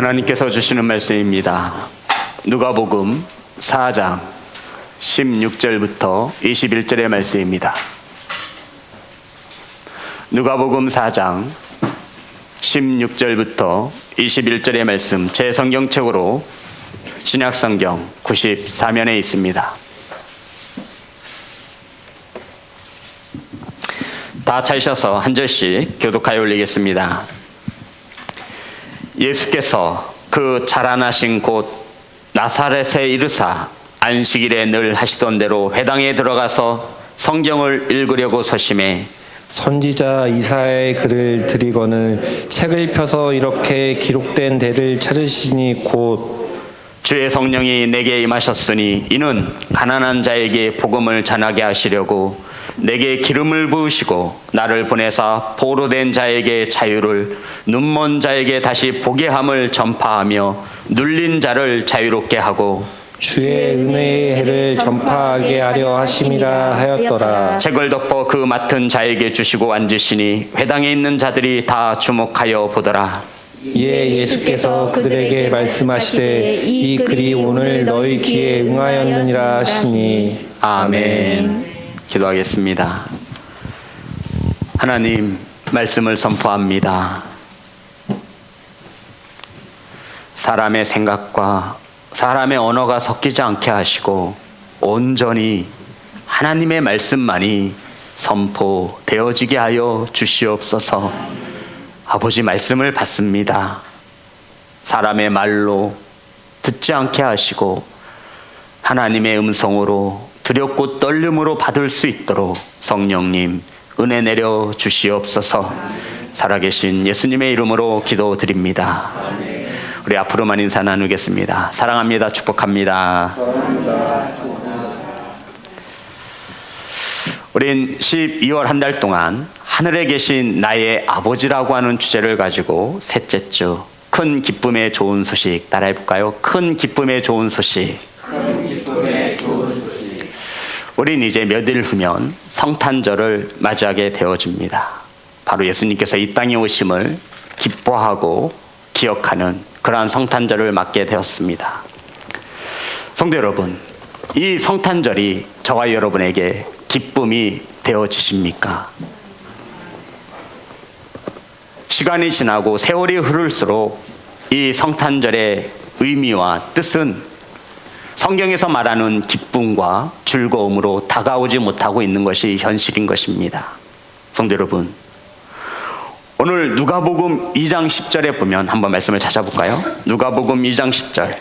하나님께서 주시는 말씀입니다. 누가복음 4장 16절부터 21절의 말씀입니다. 누가복음 4장 16절부터 21절의 말씀, 제 성경책으로 신약성경 94면에 있습니다. 다 찾으셔서 한 절씩 교독하여 올리겠습니다. 예수께서 그 자라나신 곳 나사렛에 이르사 안식일에 늘 하시던 대로 회당에 들어가서 성경을 읽으려고 서심해 선지자 이사야의 글을 들이거늘 책을 펴서 이렇게 기록된 데를 찾으시니 곧 주의 성령이 내게 임하셨으니 이는 가난한 자에게 복음을 전하게 하시려고 내게 기름을 부으시고 나를 보내사 포로된 자에게 자유를, 눈먼 자에게 다시 보게 함을 전파하며 눌린 자를 자유롭게 하고 주의 은혜의 해를 전파하게 하려 하심이라 하였더라. 책을 덮어 그 맡은 자에게 주시고 앉으시니 회당에 있는 자들이 다 주목하여 보더라. 이에 예수께서 그들에게 말씀하시되 이 글이 오늘 너희 귀에 응하였느니라 하시니 아멘. 기도하겠습니다. 하나님, 말씀을 선포합니다. 사람의 생각과 사람의 언어가 섞이지 않게 하시고 온전히 하나님의 말씀만이 선포되어지게 하여 주시옵소서. 아버지, 말씀을 받습니다. 사람의 말로 듣지 않게 하시고 하나님의 음성으로 두렵고 떨림으로 받을 수 있도록 성령님 은혜 내려 주시옵소서. 살아계신 예수님의 이름으로 기도드립니다. 우리 앞으로만 인사 나누겠습니다. 사랑합니다. 축복합니다. 우린 12월 한 달 동안 하늘에 계신 나의 아버지라고 하는 주제를 가지고 셋째 주 큰 기쁨의 좋은 소식 따라해 볼까요? 큰 기쁨의 좋은 소식. 우린 이제 몇 일 후면 성탄절을 맞이하게 되어집니다. 바로 예수님께서 이 땅에 오심을 기뻐하고 기억하는 그러한 성탄절을 맞게 되었습니다. 성도 여러분, 이 성탄절이 저와 여러분에게 기쁨이 되어지십니까? 시간이 지나고 세월이 흐를수록 이 성탄절의 의미와 뜻은 성경에서 말하는 기쁨과 즐거움으로 다가오지 못하고 있는 것이 현실인 것입니다. 성도 여러분, 오늘 누가복음 2장 10절에 보면 한번 말씀을 찾아볼까요? 누가복음 2장 10절.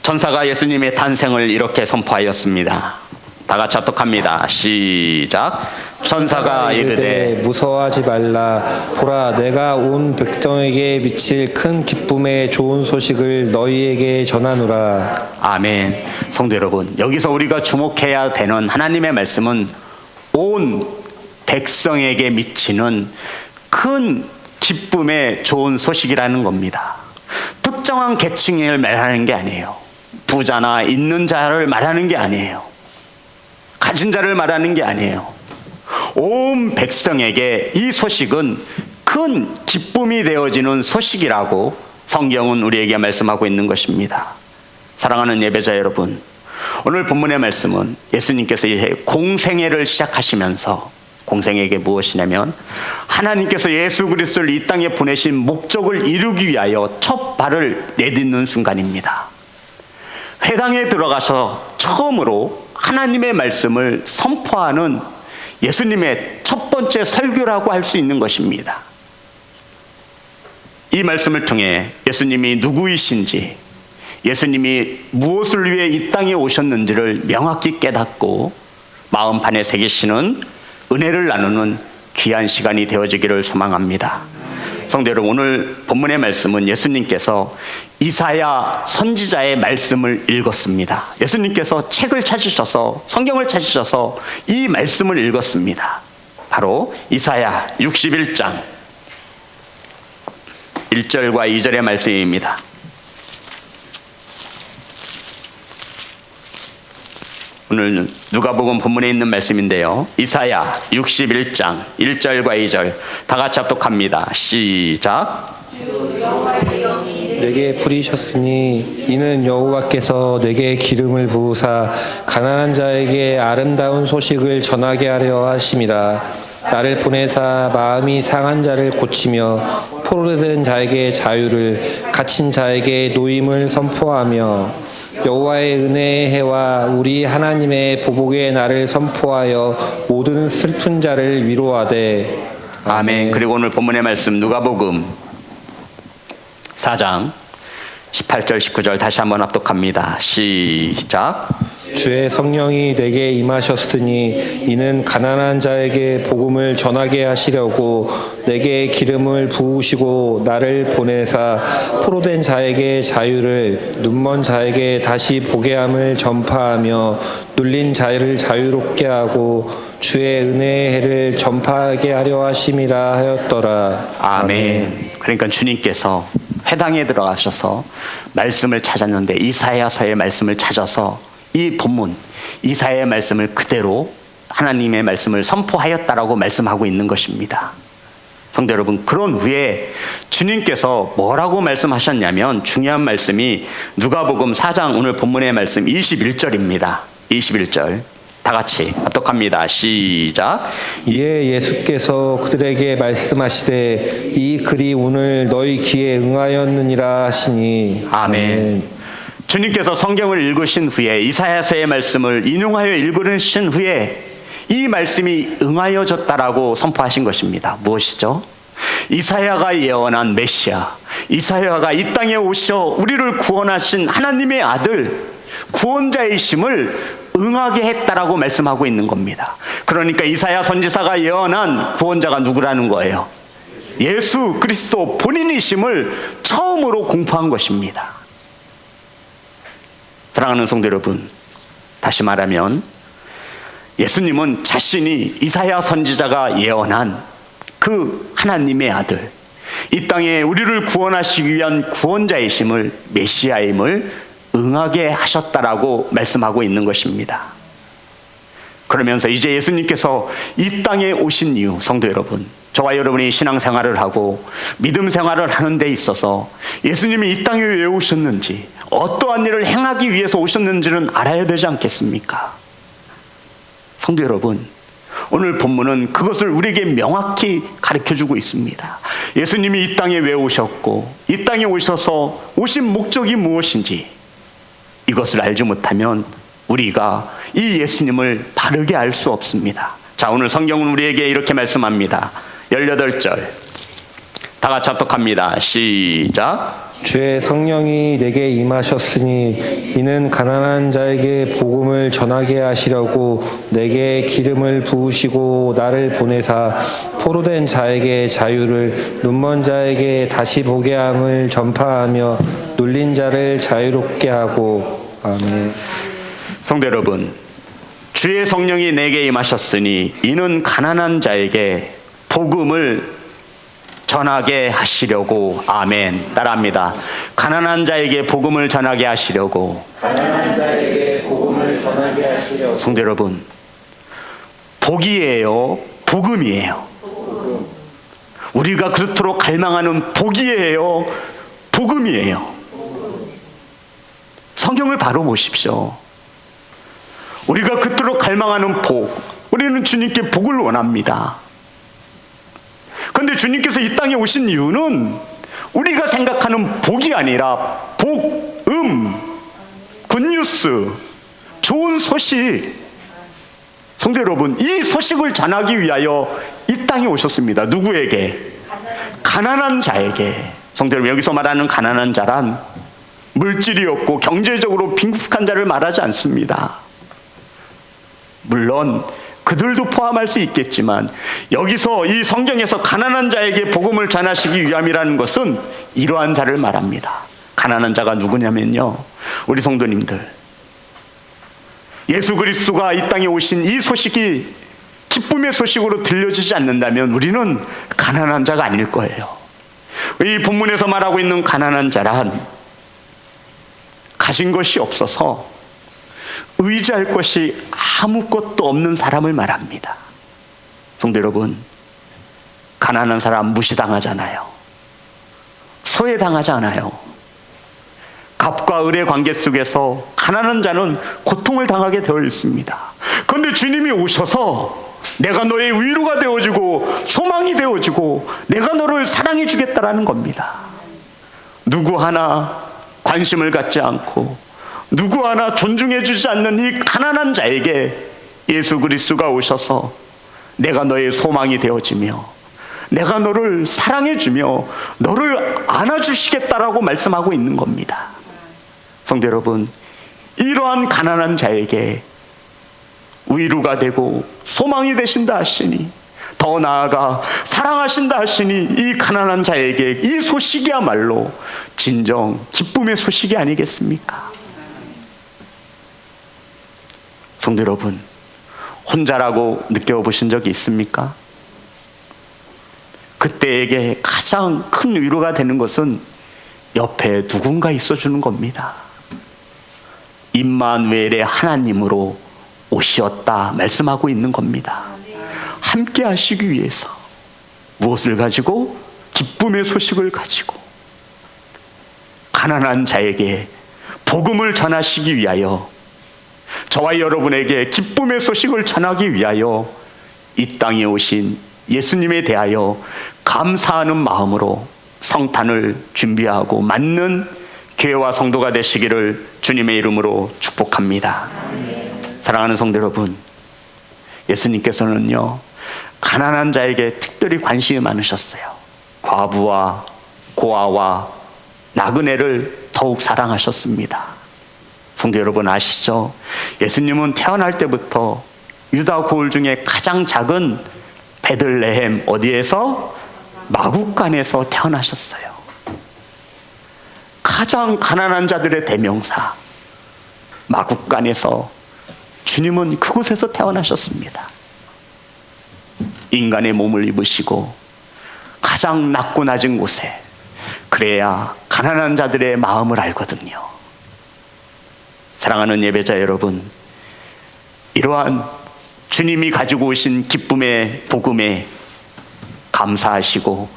천사가 예수님의 탄생을 이렇게 선포하였습니다. 다 같이 합독합니다. 시작. 천사가 이르되 무서워하지 말라. 보라, 내가 온 백성에게 미칠 큰 기쁨의 좋은 소식을 너희에게 전하노라. 아멘. 성도 여러분, 여기서 우리가 주목해야 되는 하나님의 말씀은 온 백성에게 미치는 큰 기쁨의 좋은 소식이라는 겁니다. 특정한 계층을 말하는 게 아니에요. 부자나 있는 자를 말하는 게 아니에요. 가진 자를 말하는 게 아니에요. 온 백성에게 이 소식은 큰 기쁨이 되어지는 소식이라고 성경은 우리에게 말씀하고 있는 것입니다. 사랑하는 예배자 여러분, 오늘 본문의 말씀은 예수님께서 이제 공생애를 시작하시면서 공생애가 무엇이냐면 하나님께서 예수 그리스도를 이 땅에 보내신 목적을 이루기 위하여 첫 발을 내딛는 순간입니다. 회당에 들어가서 처음으로 하나님의 말씀을 선포하는 예수님의 첫 번째 설교라고 할 수 있는 것입니다. 이 말씀을 통해 예수님이 누구이신지, 예수님이 무엇을 위해 이 땅에 오셨는지를 명확히 깨닫고 마음판에 새기시는 은혜를 나누는 귀한 시간이 되어지기를 소망합니다. 성도 여러분, 오늘 본문의 말씀은 예수님께서 이사야 선지자의 말씀을 읽었습니다. 예수님께서 책을 찾으셔서, 성경을 찾으셔서 이 말씀을 읽었습니다. 바로 이사야 61장 1절과 2절의 말씀입니다. 오늘 누가복음 본문에 있는 말씀인데요. 이사야 61장 1절과 2절 다 같이 합독합니다. 시작. 내게 부리셨으니 이는 여호와께서 내게 기름을 부으사 가난한 자에게 아름다운 소식을 전하게 하려 하심이라. 나를 보내사 마음이 상한 자를 고치며 포로된 자에게 자유를, 갇힌 자에게 노임을 선포하며 여호와의 은혜의 해와 우리 하나님의 보복의 날을 선포하여 모든 슬픈 자를 위로하되. 아멘. 그리고 오늘 본문의 말씀 누가복음 4장 18절 19절 다시 한번 합독합니다. 시작. 주의 성령이 내게 임하셨으니 이는 가난한 자에게 복음을 전하게 하시려고 내게 기름을 부으시고 나를 보내사 포로된 자에게 자유를, 눈먼 자에게 다시 보게 함을 전파하며 눌린 자를 자유롭게 하고 주의 은혜의 해를 전파하게 하려 하심이라 하였더라. 아멘. 그러니까 주님께서 회당에 들어가셔서 말씀을 찾았는데 이사야서의 말씀을 찾아서 이 본문 이사야의 말씀을 그대로 하나님의 말씀을 선포하였다라고 말씀하고 있는 것입니다. 성도 여러분, 그런 후에 주님께서 뭐라고 말씀하셨냐면 중요한 말씀이 누가복음 4장 오늘 본문의 말씀 21절입니다. 21절 다 같이 합독합니다. 시작. 이에 예수께서 그들에게 말씀하시되 이 글이 오늘 너희 귀에 응하였느니라 하시니. 아멘. 주님께서 성경을 읽으신 후에 이사야서의 말씀을 인용하여 읽으신 후에 이 말씀이 응하여졌다라고 선포하신 것입니다. 무엇이죠? 이사야가 예언한 메시아, 이사야가 이 땅에 오셔 우리를 구원하신 하나님의 아들 구원자이심을 응하게 했다라고 말씀하고 있는 겁니다. 그러니까 이사야 선지자가 예언한 구원자가 누구라는 거예요? 예수 그리스도 본인이심을 처음으로 공포한 것입니다. 사랑하는 성도 여러분, 다시 말하면 예수님은 자신이 이사야 선지자가 예언한 그 하나님의 아들, 이 땅에 우리를 구원하시기 위한 구원자이심을, 메시아임을 응하게 하셨다라고 말씀하고 있는 것입니다. 그러면서 이제 예수님께서 이 땅에 오신 이유, 성도 여러분, 저와 여러분이 신앙생활을 하고 믿음 생활을 하는 데 있어서 예수님이 이 땅에 왜 오셨는지, 어떠한 일을 행하기 위해서 오셨는지는 알아야 되지 않겠습니까? 성도 여러분, 오늘 본문은 그것을 우리에게 명확히 가르쳐주고 있습니다. 예수님이 이 땅에 왜 오셨고 이 땅에 오셔서 오신 목적이 무엇인지 이것을 알지 못하면 우리가 이 예수님을 바르게 알 수 없습니다. 자, 오늘 성경은 우리에게 이렇게 말씀합니다. 18절 다 같이 합독합니다. 시작. 주의 성령이 내게 임하셨으니 이는 가난한 자에게 복음을 전하게 하시려고 내게 기름을 부으시고 나를 보내사 포로된 자에게 자유를, 눈먼 자에게 다시 보게 함을 전파하며 눌린 자를 자유롭게 하고. 아멘. 성도 여러분, 주의 성령이 내게 임하셨으니 이는 가난한 자에게 복음을 전하게 하시려고. 아멘. 따라합니다. 가난한 자에게 복음을 전하게 하시려고. 가난한 자에게 복음을 전하게 하시려고. 성도 여러분, 복이에요, 복음이에요? 우리가 그토록 갈망하는 복이에요, 복음이에요? 성경을 바로 보십시오. 우리가 그토록 갈망하는 복, 우리는 주님께 복을 원합니다. 그런데 주님께서 이 땅에 오신 이유는 우리가 생각하는 복이 아니라 복음, 굿뉴스, 좋은 소식. 성도 여러분, 이 소식을 전하기 위하여 이 땅에 오셨습니다. 누구에게? 가난한 자에게. 성도 여러분, 여기서 말하는 가난한 자란 물질이 없고 경제적으로 빈국한 자를 말하지 않습니다. 물론 그들도 포함할 수 있겠지만 여기서 이 성경에서 가난한 자에게 복음을 전하시기 위함이라는 것은 이러한 자를 말합니다. 가난한 자가 누구냐면요, 우리 성도님들, 예수 그리스도가 이 땅에 오신 이 소식이 기쁨의 소식으로 들려지지 않는다면 우리는 가난한 자가 아닐 거예요. 이 본문에서 말하고 있는 가난한 자란 가진 것이 없어서 의지할 것이 아무것도 없는 사람을 말합니다. 성도 여러분, 가난한 사람 무시당하잖아요. 소외당하지 않아요. 갑과 을의 관계 속에서 가난한 자는 고통을 당하게 되어 있습니다. 그런데 주님이 오셔서 내가 너의 위로가 되어주고 소망이 되어주고 내가 너를 사랑해 주겠다라는 겁니다. 누구 하나 관심을 갖지 않고 누구 하나 존중해 주지 않는 이 가난한 자에게 예수 그리스도가 오셔서 내가 너의 소망이 되어지며 내가 너를 사랑해 주며 너를 안아주시겠다라고 말씀하고 있는 겁니다. 성도 여러분, 이러한 가난한 자에게 위로가 되고 소망이 되신다 하시니, 더 나아가 사랑하신다 하시니 이 가난한 자에게 이 소식이야말로 진정 기쁨의 소식이 아니겠습니까? 성도 여러분, 혼자라고 느껴보신 적이 있습니까? 그때에게 가장 큰 위로가 되는 것은 옆에 누군가 있어주는 겁니다. 임마누엘의 하나님으로 오시었다 말씀하고 있는 겁니다. 함께 하시기 위해서 무엇을 가지고? 기쁨의 소식을 가지고 가난한 자에게 복음을 전하시기 위하여, 저와 여러분에게 기쁨의 소식을 전하기 위하여 이 땅에 오신 예수님에 대하여 감사하는 마음으로 성탄을 준비하고 맞는 교회와 성도가 되시기를 주님의 이름으로 축복합니다. 사랑하는 성도 여러분, 예수님께서는요 가난한 자에게 특별히 관심이 많으셨어요. 과부와 고아와 나그네를 더욱 사랑하셨습니다. 성도 여러분 아시죠? 예수님은 태어날 때부터 유다 고을 중에 가장 작은 베들레헴 어디에서? 마구간에서 태어나셨어요. 가장 가난한 자들의 대명사 마구간에서 주님은 그곳에서 태어나셨습니다. 인간의 몸을 입으시고 가장 낮고 낮은 곳에, 그래야 가난한 자들의 마음을 알거든요. 사랑하는 예배자 여러분, 이러한 주님이 가지고 오신 기쁨의 복음에 감사하시고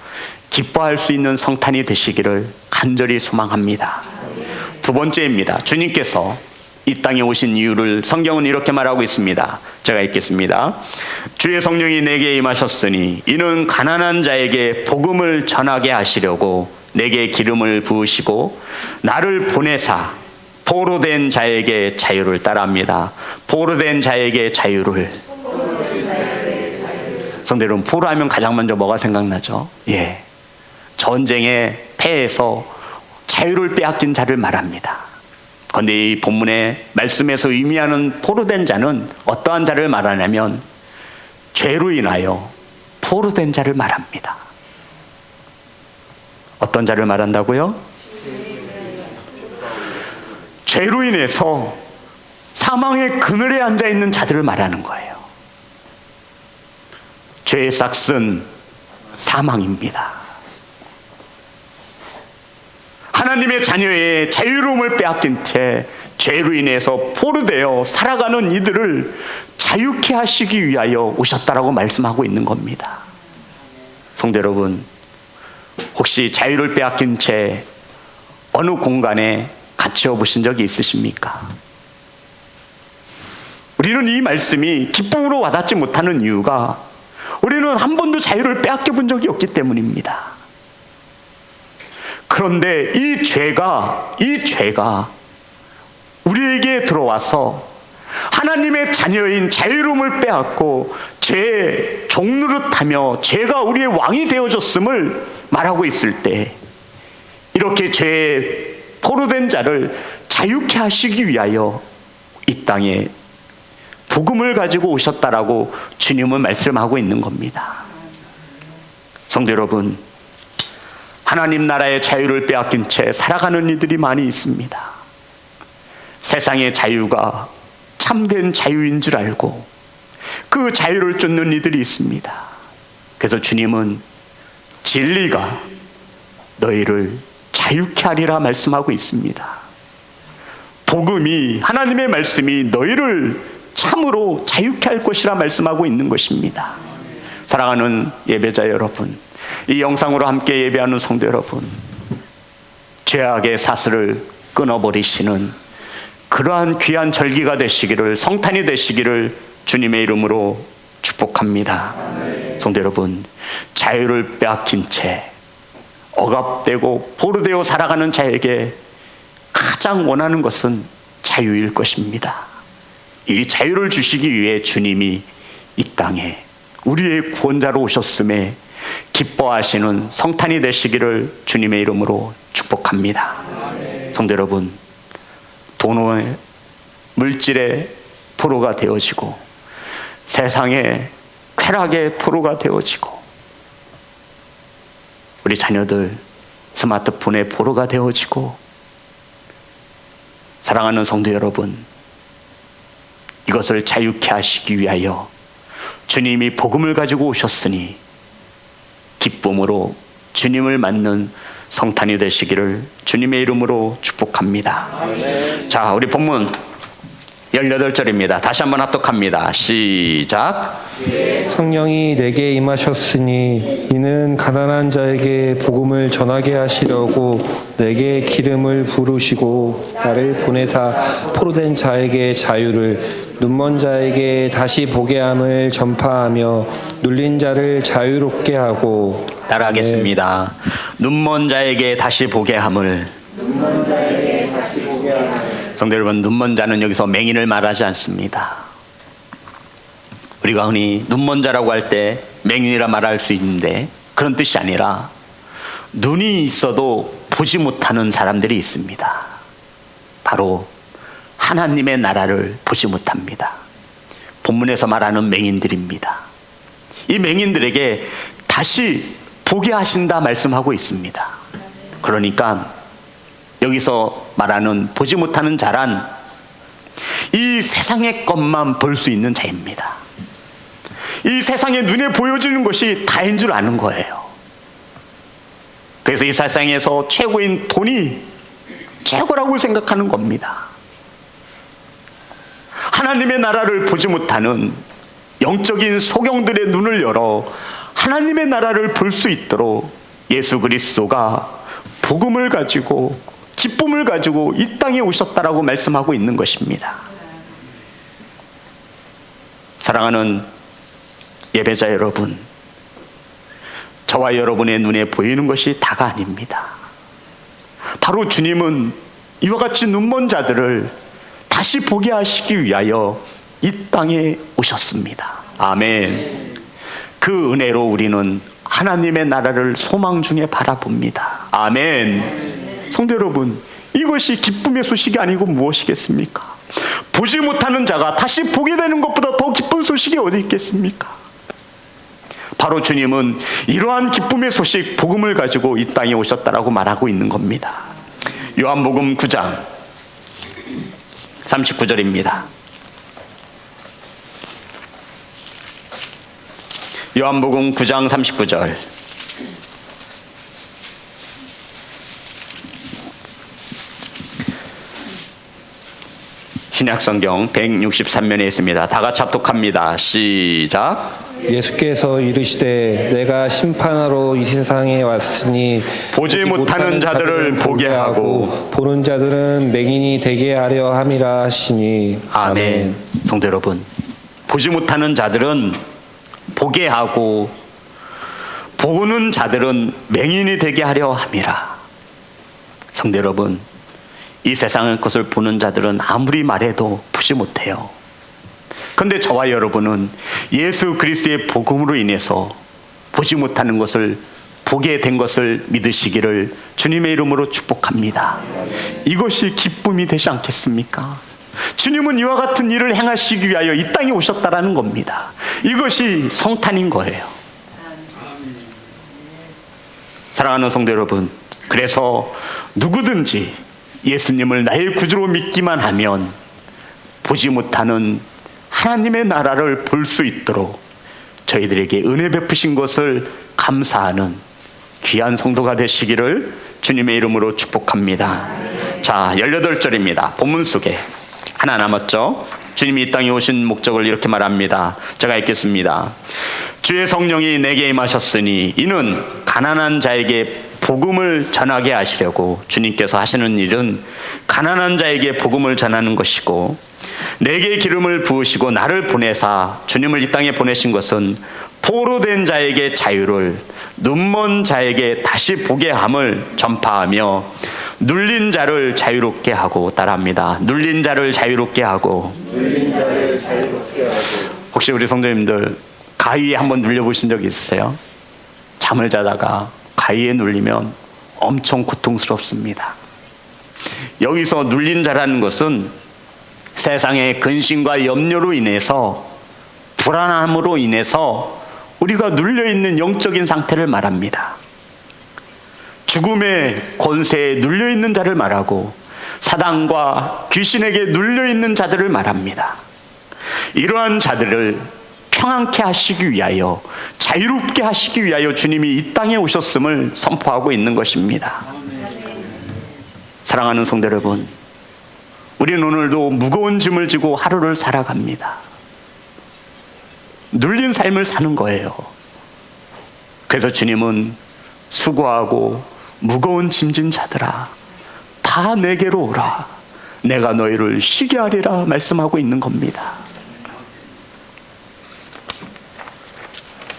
기뻐할 수 있는 성탄이 되시기를 간절히 소망합니다. 두 번째입니다. 주님께서 이 땅에 오신 이유를 성경은 이렇게 말하고 있습니다. 제가 읽겠습니다. 주의 성령이 내게 임하셨으니 이는 가난한 자에게 복음을 전하게 하시려고 내게 기름을 부으시고 나를 보내사 포로된 자에게 자유를 따라합니다. 포로된 자에게 자유를. 성도 여러분, 포로하면 가장 먼저 뭐가 생각나죠? 전쟁에 패해서 자유를 빼앗긴 자를 말합니다. 그런데 이 본문의 말씀에서 의미하는 포로된 자는 어떠한 자를 말하냐면 죄로 인하여 포로된 자를 말합니다. 어떤 자를 말한다고요? 죄로 인해서 사망의 그늘에 앉아있는 자들을 말하는 거예요. 죄의 싹은 사망입니다. 하나님의 자녀의 자유로움을 빼앗긴 채 죄로 인해서 포로되어 살아가는 이들을 자유케 하시기 위하여 오셨다라고 말씀하고 있는 겁니다. 성도 여러분, 혹시 자유를 빼앗긴 채 어느 공간에 갇혀 보신 적이 있으십니까? 우리는 이 말씀이 기쁨으로 와닿지 못하는 이유가 우리는 한 번도 자유를 빼앗겨 본 적이 없기 때문입니다. 그런데 이 죄가 우리에게 들어와서 하나님의 자녀인 자유로움을 빼앗고 죄의 종노릇하며 죄가 우리의 왕이 되어졌음을 말하고 있을 때, 이렇게 죄에 포로된 자를 자유케 하시기 위하여 이 땅에 복음을 가지고 오셨다라고 주님은 말씀하고 있는 겁니다. 성도 여러분, 하나님 나라의 자유를 빼앗긴 채 살아가는 이들이 많이 있습니다. 세상의 자유가 참된 자유인 줄 알고 그 자유를 쫓는 이들이 있습니다. 그래서 주님은 진리가 너희를 자유케 하리라 말씀하고 있습니다. 복음이, 하나님의 말씀이 너희를 참으로 자유케 할 것이라 말씀하고 있는 것입니다. 사랑하는 예배자 여러분, 이 영상으로 함께 예배하는 성도 여러분, 죄악의 사슬을 끊어버리시는 그러한 귀한 절기가 되시기를, 성탄이 되시기를 주님의 이름으로 축복합니다. 성도 여러분, 자유를 빼앗긴 채 억압되고 포로되어 살아가는 자에게 가장 원하는 것은 자유일 것입니다. 이 자유를 주시기 위해 주님이 이 땅에 우리의 구원자로 오셨음에 기뻐하시는 성탄이 되시기를 주님의 이름으로 축복합니다. 성도 여러분, 돈의 물질의 포로가 되어지고 세상의 쾌락의 포로가 되어지고 우리 자녀들 스마트폰의 포로가 되어지고, 사랑하는 성도 여러분, 이것을 자유케 하시기 위하여 주님이 복음을 가지고 오셨으니 기쁨으로 주님을 맞는 성탄이 되시기를 주님의 이름으로 축복합니다. 자, 우리 본문 18절입니다. 다시 한번 합독합니다. 시작. 성령이 내게 임하셨으니 이는 가난한 자에게 복음을 전하게 하시려고 내게 기름을 부으시고 나를 보내사 포로된 자에게 자유를, 눈먼 자에게 다시 보게 함을 전파하며 눌린 자를 자유롭게 하고. 따라하겠습니다. 눈먼 자에게 다시 보게 함을. 성도 여러분, 눈먼 자는 여기서 맹인을 말하지 않습니다. 우리가 흔히 눈먼 자라고 할 때 맹인이라 말할 수 있는데 그런 뜻이 아니라 눈이 있어도 보지 못하는 사람들이 있습니다. 바로 하나님의 나라를 보지 못합니다. 본문에서 말하는 맹인들입니다. 이 맹인들에게 다시 보게 하신다 말씀하고 있습니다. 그러니까 여기서 말하는 보지 못하는 자란 이 세상의 것만 볼 수 있는 자입니다. 이 세상에 눈에 보여지는 것이 다인 줄 아는 거예요. 그래서 이 세상에서 최고인 돈이 최고라고 생각하는 겁니다. 하나님의 나라를 보지 못하는 영적인 소경들의 눈을 열어 하나님의 나라를 볼 수 있도록 예수 그리스도가 복음을 가지고 기쁨을 가지고 이 땅에 오셨다라고 말씀하고 있는 것입니다. 사랑하는 예배자 여러분, 저와 여러분의 눈에 보이는 것이 다가 아닙니다. 바로 주님은 이와 같이 눈먼 자들을 다시 보게 하시기 위하여 이 땅에 오셨습니다. 아멘. 그 은혜로 우리는 하나님의 나라를 소망 중에 바라봅니다. 아멘. 성도 여러분, 이것이 기쁨의 소식이 아니고 무엇이겠습니까? 보지 못하는 자가 다시 보게 되는 것보다 더 기쁜 소식이 어디 있겠습니까? 바로 주님은 이러한 기쁨의 소식, 복음을 가지고 이 땅에 오셨다라고 말하고 있는 겁니다. 요한복음 9장 39절입니다. 요한복음 9장 39절. 신약성경 163면에 있습니다. 다 같이 합독합니다. 시작. 예수께서 이르시되 내가 심판하러 이 세상에 왔으니 보지 못하는 자들을 보게 하고 보는 자들은 맹인이 되게 하려 함이라 하시니. 아멘. 성도 여러분, 보지 못하는 자들은 보게 하고 보는 자들은 맹인이 되게 하려 함이라. 성도 여러분, 이 세상의 것을 보는 자들은 아무리 말해도 보지 못해요. 그런데 저와 여러분은 예수 그리스도의 복음으로 인해서 보지 못하는 것을 보게 된 것을 믿으시기를 주님의 이름으로 축복합니다. 이것이 기쁨이 되지 않겠습니까? 주님은 이와 같은 일을 행하시기 위하여 이 땅에 오셨다라는 겁니다. 이것이 성탄인 거예요. 사랑하는 성도 여러분, 그래서 누구든지 예수님을 나의 구주로 믿기만 하면 보지 못하는 하나님의 나라를 볼 수 있도록 저희들에게 은혜 베푸신 것을 감사하는 귀한 성도가 되시기를 주님의 이름으로 축복합니다. 자, 18절입니다. 본문 속에 하나 남았죠. 주님이 이 땅에 오신 목적을 이렇게 말합니다. 제가 읽겠습니다. 주의 성령이 내게 임하셨으니 이는 가난한 자에게 복음을 전하게 하시려고. 주님께서 하시는 일은 가난한 자에게 복음을 전하는 것이고, 내게 기름을 부으시고 나를 보내사, 주님을 이 땅에 보내신 것은 포로된 자에게 자유를, 눈먼 자에게 다시 보게 함을 전파하며 눌린 자를 자유롭게 하고. 따라합니다. 눌린 자를 자유롭게 하고. 혹시 우리 성도님들 가위에 한번 눌려보신 적 있으세요? 잠을 자다가 가위에 눌리면 엄청 고통스럽습니다. 여기서 눌린 자라는 것은 세상의 근심과 염려로 인해서, 불안함으로 인해서 우리가 눌려있는 영적인 상태를 말합니다. 죽음의 권세에 눌려있는 자를 말하고, 사단과 귀신에게 눌려있는 자들을 말합니다. 이러한 자들을 평안케 하시기 위하여, 자유롭게 하시기 위하여 주님이 이 땅에 오셨음을 선포하고 있는 것입니다. 사랑하는 성도 여러분, 우리는 오늘도 무거운 짐을 지고 하루를 살아갑니다. 눌린 삶을 사는 거예요. 그래서 주님은 수고하고 무거운 짐진 자들아, 다 내게로 오라, 내가 너희를 쉬게 하리라 말씀하고 있는 겁니다.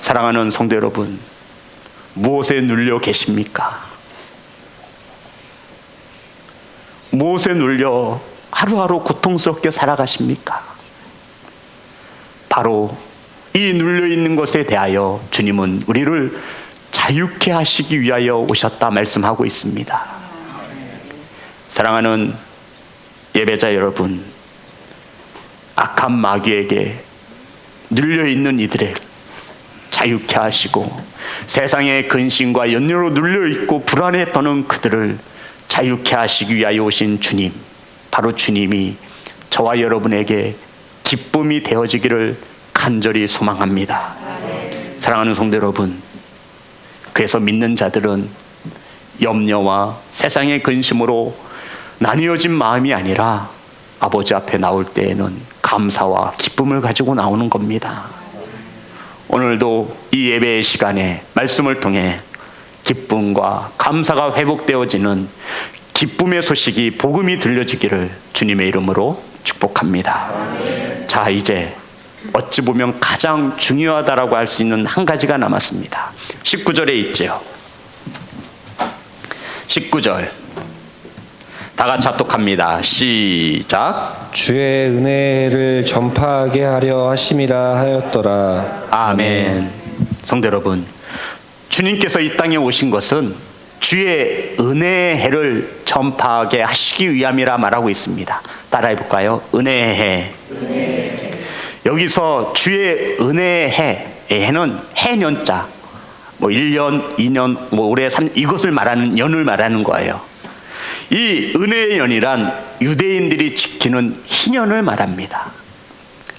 사랑하는 성도 여러분, 무엇에 눌려 계십니까? 무엇에 눌려 하루하루 고통스럽게 살아가십니까? 바로 이 눌려있는 것에 대하여 주님은 우리를 자유케 하시기 위하여 오셨다 말씀하고 있습니다. 사랑하는 예배자 여러분, 악한 마귀에게 눌려있는 이들을 자유케 하시고, 세상의 근심과 연료로 눌려있고 불안에 떠는 그들을 자유케 하시기 위하여 오신 주님, 바로 주님이 저와 여러분에게 기쁨이 되어지기를 간절히 소망합니다. 사랑하는 성도 여러분, 그래서 믿는 자들은 염려와 세상의 근심으로 나뉘어진 마음이 아니라 아버지 앞에 나올 때에는 감사와 기쁨을 가지고 나오는 겁니다. 오늘도 이 예배의 시간에 말씀을 통해 기쁨과 감사가 회복되어지는 기쁨의 소식이, 복음이 들려지기를 주님의 이름으로 축복합니다. 자, 이제 어찌 보면 가장 중요하다라고 할 수 있는 한 가지가 남았습니다. 19절에 있죠. 19절 다 같이 합독합니다. 시작. 주의 은혜를 전파하게 하려 하심이라 하였더라. 아멘. 성도 여러분, 주님께서 이 땅에 오신 것은 주의 은혜의 해를 전파하게 하시기 위함이라 말하고 있습니다. 따라해 볼까요? 은혜의 해. 여기서 주의 은혜의 해, 해는 해년자, 1년, 2년, 올해 3년, 이것을 말하는, 연을 말하는 거예요. 이 은혜의 연이란 유대인들이 지키는 희년을 말합니다.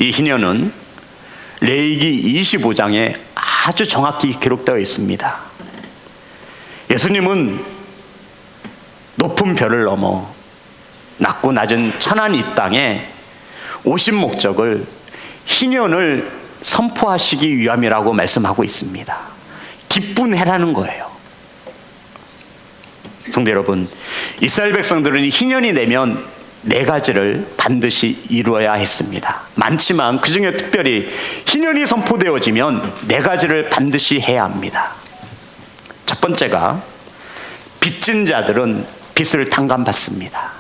이 희년은 레위기 25장에 아주 정확히 기록되어 있습니다. 예수님은 높은 별을 넘어 낮고 낮은 천한 이 땅에 오신 목적을 희년을 선포하시기 위함이라고 말씀하고 있습니다. 기쁜 해라는 거예요. 성도 여러분, 이스라엘 백성들은 희년이 되면 4가지를 반드시 이루어야 했습니다. 많지만 그 중에 특별히 희년이 선포되어지면 4가지를 반드시 해야 합니다. 첫 번째가, 빚진 자들은 빚을 탕감받습니다.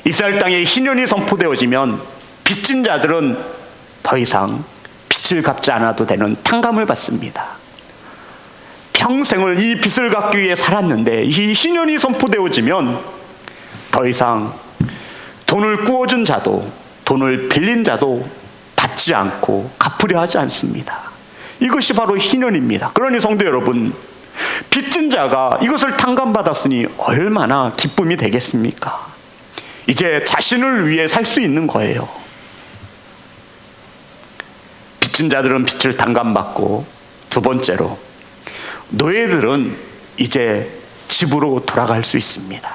이스라엘 땅에 희년이 선포되어지면 빚진 자들은 더 이상 빚을 갚지 않아도 되는 탕감을 받습니다. 평생을 이 빚을 갚기 위해 살았는데 이 희년이 선포되어지면 더 이상 돈을 꾸어준 자도, 돈을 빌린 자도 받지 않고 갚으려 하지 않습니다. 이것이 바로 희년입니다. 그러니 성도 여러분, 빚진 자가 이것을 탕감받았으니 얼마나 기쁨이 되겠습니까? 이제 자신을 위해 살 수 있는 거예요. 빚진 자들은 빚을 탕감받고, 두 번째로 노예들은 이제 집으로 돌아갈 수 있습니다.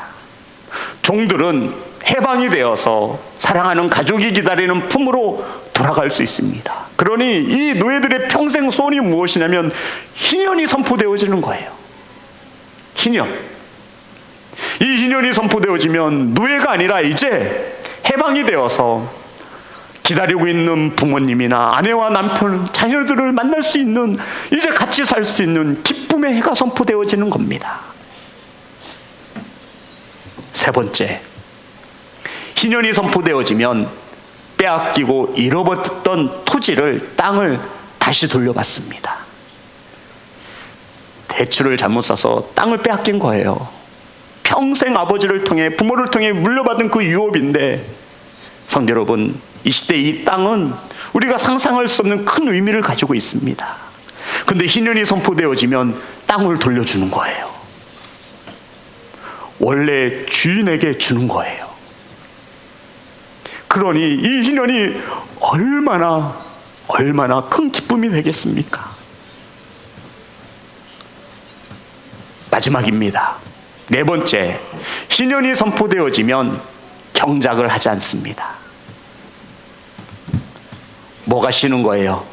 종들은 해방이 되어서 사랑하는 가족이 기다리는 품으로 돌아갈 수 있습니다. 그러니 이 노예들의 평생 소원이 무엇이냐면 희년이 선포되어지는 거예요. 희년. 이 희년이 선포되어지면 노예가 아니라 이제 해방이 되어서 기다리고 있는 부모님이나 아내와 남편, 자녀들을 만날 수 있는, 이제 같이 살 수 있는 기쁨의 해가 선포되어지는 겁니다. 세 번째, 희년이 선포되어지면 빼앗기고 잃어버렸던 토지를, 땅을 다시 돌려받습니다. 대출을 잘못 사서 땅을 빼앗긴 거예요. 평생 아버지를 통해, 부모를 통해 물려받은 그 유업인데, 성도 여러분, 이 시대 이 땅은 우리가 상상할 수 없는 큰 의미를 가지고 있습니다. 근데 희년이 선포되어지면 땅을 돌려주는 거예요. 원래 주인에게 주는 거예요. 그러니 이 희년이 얼마나 큰 기쁨이 되겠습니까? 마지막입니다. 네 번째, 희년이 선포되어지면 경작을 하지 않습니다. 뭐가 쉬는 거예요?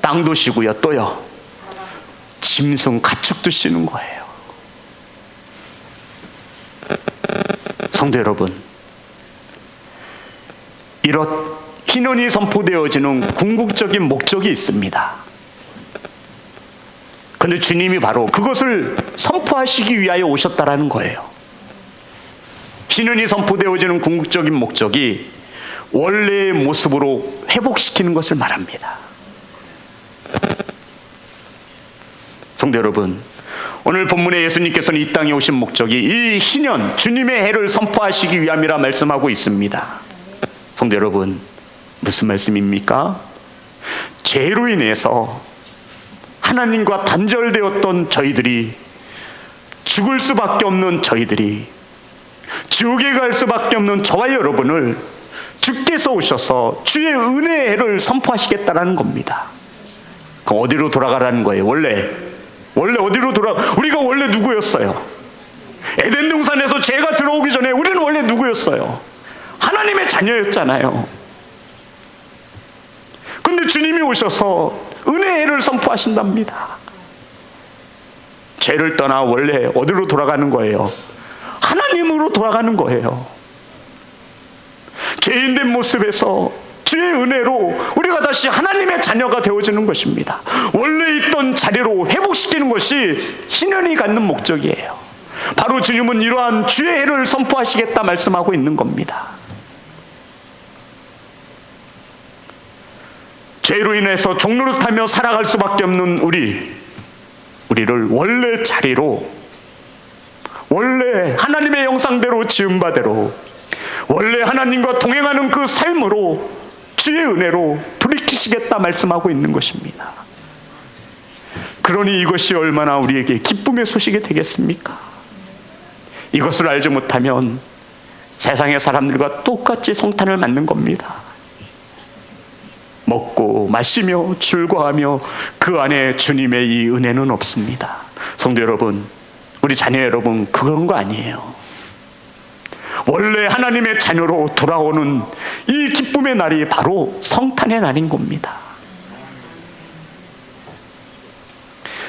땅도 쉬고요, 또요, 짐승, 가축도 쉬는 거예요. 성도 여러분, 이런 희년이 선포되어지는 궁극적인 목적이 있습니다. 근데 주님이 바로 그것을 선포하시기 위하여 오셨다라는 거예요. 희년이 선포되어지는 궁극적인 목적이 원래의 모습으로 회복시키는 것을 말합니다. 성도 여러분, 오늘 본문에 예수님께서는 이 땅에 오신 목적이 이 희년, 주님의 해를 선포하시기 위함이라 말씀하고 있습니다. 성도 여러분, 무슨 말씀입니까? 죄로 인해서 하나님과 단절되었던 저희들이, 죽을 수밖에 없는 저희들이, 지옥에 갈 수밖에 없는 저와 여러분을 주께서 오셔서 주의 은혜의 해를 선포하시겠다라는 겁니다. 그럼 어디로 돌아가라는 거예요? 원래 어디로 우리가 원래 누구였어요? 에덴 동산에서 죄가 들어오기 전에 우리는 원래 누구였어요? 하나님의 자녀였잖아요. 근데 주님이 오셔서 은혜의 해를 선포하신답니다. 죄를 떠나 원래 어디로 돌아가는 거예요? 하나님으로 돌아가는 거예요. 죄인된 모습에서 주의 은혜로 우리가 다시 하나님의 자녀가 되어지는 것입니다. 원래 있던 자리로 회복시키는 것이 희년이 갖는 목적이에요. 바로 주님은 이러한 주의 해를 선포하시겠다 말씀하고 있는 겁니다. 죄로 인해서 종노릇하며 살아갈 수밖에 없는 우리를 원래 자리로, 원래 하나님의 형상대로 지은 바대로, 원래 하나님과 동행하는 그 삶으로 주의 은혜로 돌이키시겠다 말씀하고 있는 것입니다. 그러니 이것이 얼마나 우리에게 기쁨의 소식이 되겠습니까? 이것을 알지 못하면 세상의 사람들과 똑같이 성탄을 맞는 겁니다. 먹고 마시며 즐거워하며 그 안에 주님의 이 은혜는 없습니다. 성도 여러분, 우리 자녀 여러분, 그런 거 아니에요. 원래 하나님의 자녀로 돌아오는 이 기쁨의 날이 바로 성탄의 날인 겁니다.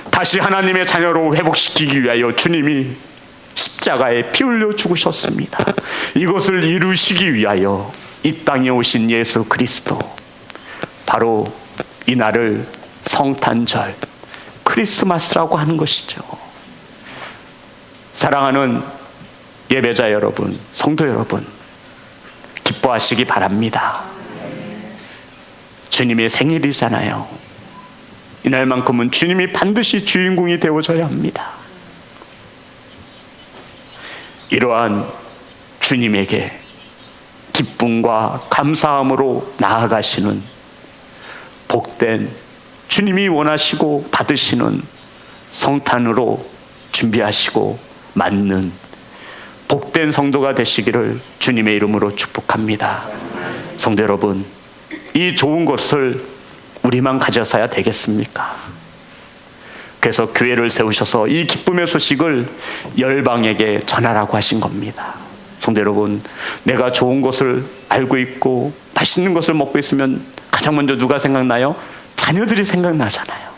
다시 하나님의 자녀로 회복시키기 위하여 주님이 십자가에 피 흘려 죽으셨습니다. 이것을 이루시기 위하여 이 땅에 오신 예수 그리스도, 바로 이 날을 성탄절, 크리스마스라고 하는 것이죠. 사랑하는 예배자 여러분, 성도 여러분, 기뻐하시기 바랍니다. 주님의 생일이잖아요. 이날만큼은 주님이 반드시 주인공이 되어줘야 합니다. 이러한 주님에게 기쁨과 감사함으로 나아가시는 복된, 주님이 원하시고 받으시는 성탄으로 준비하시고 맞는 복된 성도가 되시기를 주님의 이름으로 축복합니다. 성도 여러분, 이 좋은 것을 우리만 가져서야 되겠습니까? 그래서 교회를 세우셔서 이 기쁨의 소식을 열방에게 전하라고 하신 겁니다. 성도 여러분, 내가 좋은 것을 알고 있고 맛있는 것을 먹고 있으면 가장 먼저 누가 생각나요? 자녀들이 생각나잖아요.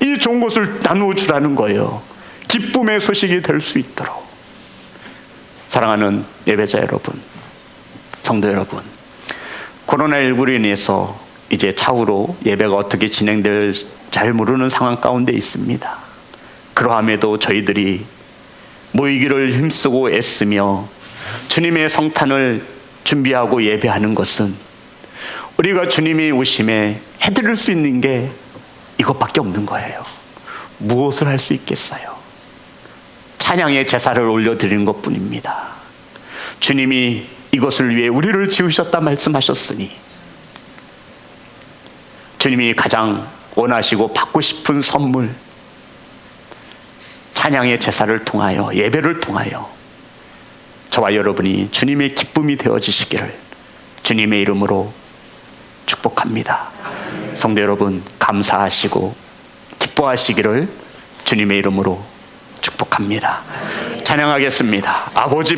이 좋은 것을 나누어 주라는 거예요. 기쁨의 소식이 될 수 있도록. 사랑하는 예배자 여러분, 성도 여러분, 코로나19로 인해서 이제 차후로 예배가 어떻게 진행될지 잘 모르는 상황 가운데 있습니다. 그러함에도 저희들이 모이기를 힘쓰고 애쓰며 주님의 성탄을 준비하고 예배하는 것은 우리가 주님이 오심에 해드릴 수 있는 게 이것밖에 없는 거예요. 무엇을 할 수 있겠어요? 찬양의 제사를 올려드리는 것뿐입니다. 주님이 이것을 위해 우리를 지으셨다 말씀하셨으니 주님이 가장 원하시고 받고 싶은 선물, 찬양의 제사를 통하여, 예배를 통하여 저와 여러분이 주님의 기쁨이 되어지시기를 주님의 이름으로 축복합니다. 성도 여러분, 감사하시고 기뻐하시기를 주님의 이름으로 축복합니다. 찬양하겠습니다. 아버지